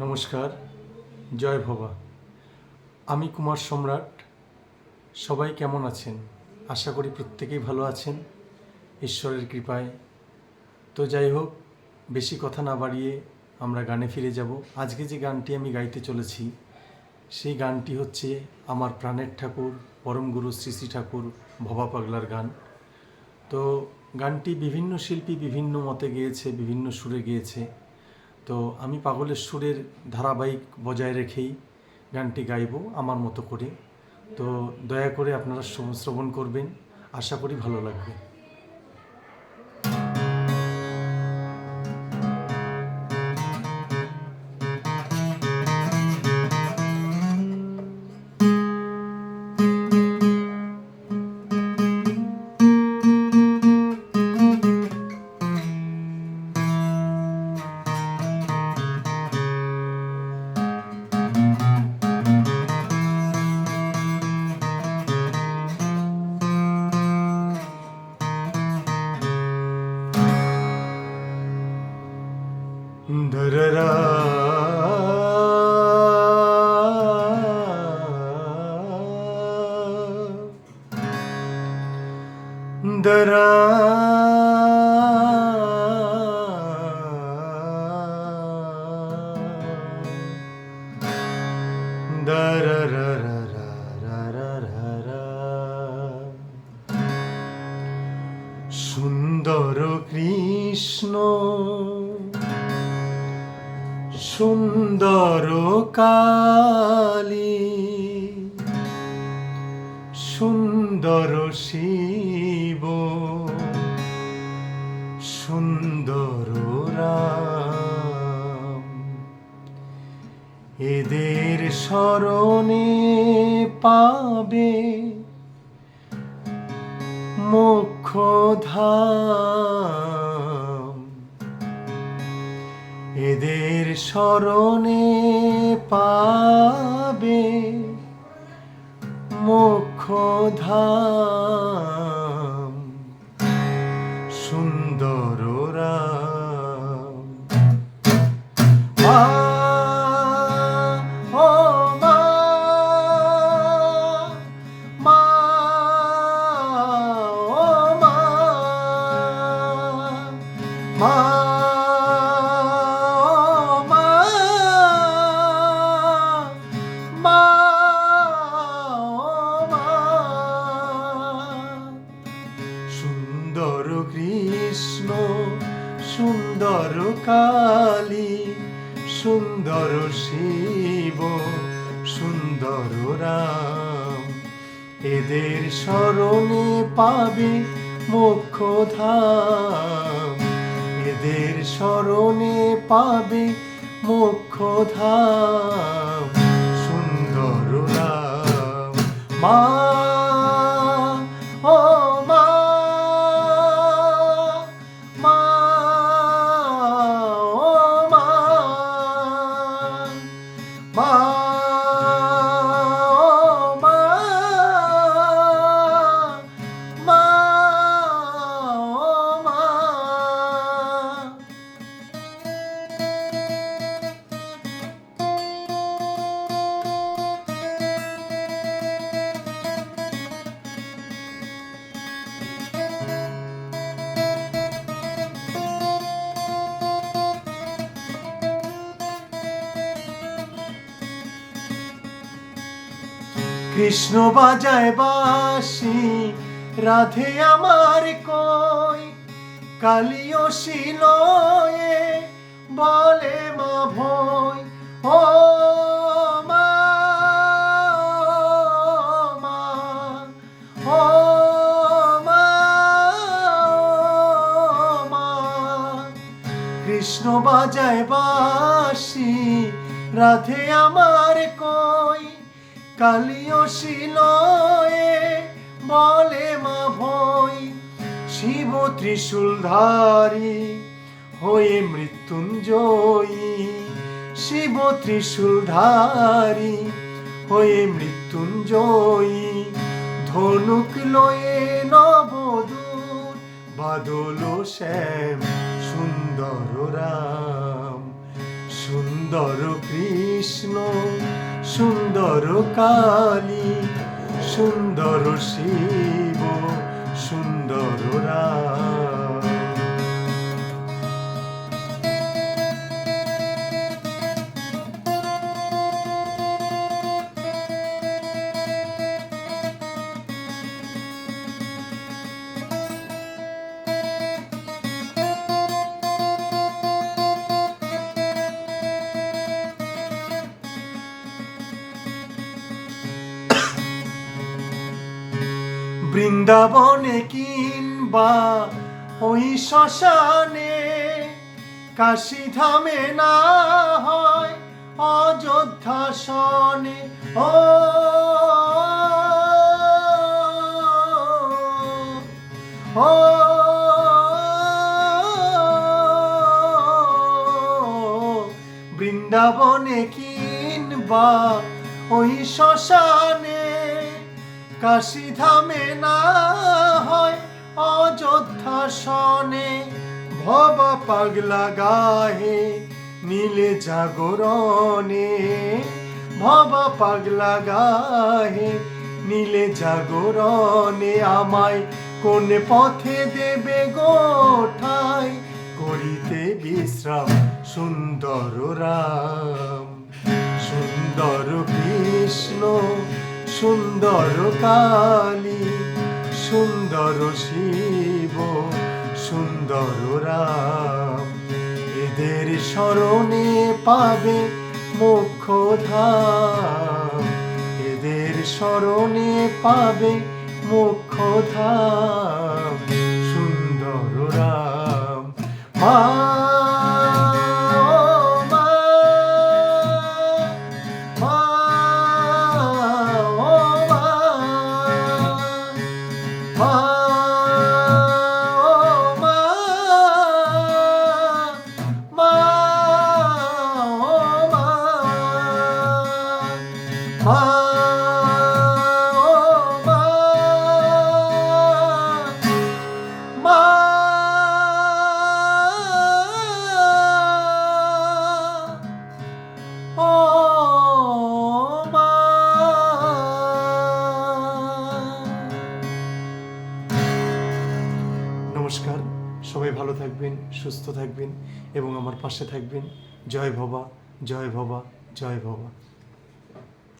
নমস্কার, জয় ভবা। আমি কুমার সম্রাট। সবাই কেমন আছেন? আশা করি প্রত্যেকেই ভালো আছেন ঈশ্বরের কৃপায়। তো যাই হোক, বেশি কথা না বাড়িয়ে আমরা গানে ফিরে যাব। আজকে যে গানটি আমি গাইতে চলেছি সেই গানটি হচ্ছে আমার প্রাণের ঠাকুর পরম গুরু শ্রী শ্রী ঠাকুর ভবা পাগলার গান। তো গানটি বিভিন্ন শিল্পী বিভিন্ন মতে গেয়েছে, বিভিন্ন সুরে গেয়েছে। তো আমি পাগলের সুরের ধারাবাহিক বজায় রেখেই গানটি গাইব আমার মতো করে। তো দয়া করে আপনারা শ্রবণ করবেন, আশা করি ভালো লাগবে। দররা দরা সুন্দর কৃষ্ণ সুন্দর কালী সুন্দর শিব সুন্দর রাম, এদের শরণে পাবে মোক্ষধাম, এদের শরণে পাবে মোক্ষধাম, সুন্দর রাম। মা ও মা, মা ও মা, মা সুন্দর কৃষ্ণ সুন্দর কালী সুন্দর শিব সুন্দর রাম, এদের শরণে পাবে মোক্ষধাম, এদের শরণে পাবে মোক্ষধাম, সুন্দর রাম। মা ও মা, মা ও মা, মা ও মা, মা ও মা। কৃষ্ণ বাজায় বাঁশি রাধে আমার কই, কালিও শিলয়ে বলে মা ভই। ও মা, ও মা, ও মা, কৃষ্ণ বাজায় বাঁশি রাধে আমার কই, কালিও শিলয়ে বলে মা ভই। শিব ত্রিশূলধারী হয়ে মৃত্যুঞ্জয়ী, শিব ত্রিশূলধারী হয়ে মৃত্যুঞ্জয়ী, ধনুক লয়ে নবদূত বাদল শ্যাম সুন্দর রাম, সুন্দর সুন্দর কৃষ্ণ, সুন্দর কালী, সুন্দর শিব, সুন্দর রাম। বৃন্দাবনে কিংবা ওই শ্মশানে, কাশীধামে না হয় অযোধ্যা শনে। ও ও বৃন্দাবনে কিংবা ওই শ্মশানে, কাশীধামে না হয় অযোধ্যা শনে। ভবা পাগলা গাহে নীলে জাগরণে, ভবা পাগলা গাহে নীলে জাগরণে। আমায় কোন পথে দেবে গোঠায় করিতে বিশ্রাম, সুন্দর রাম। সুন্দর কৃষ্ণ, সুন্দর কালী, সুন্দর শিব, সুন্দর রাম। এদের শরণে পাবে মোক্ষধাম, এদের শরণে পাবে মোক্ষধাম, সুন্দর রাম। মা নমস্কার, সবাই ভালো থাকবেন, সুস্থ থাকবেন এবং আমার পাশে থাকবেন। জয় ভবা, জয় ভবা, জয় ভবা।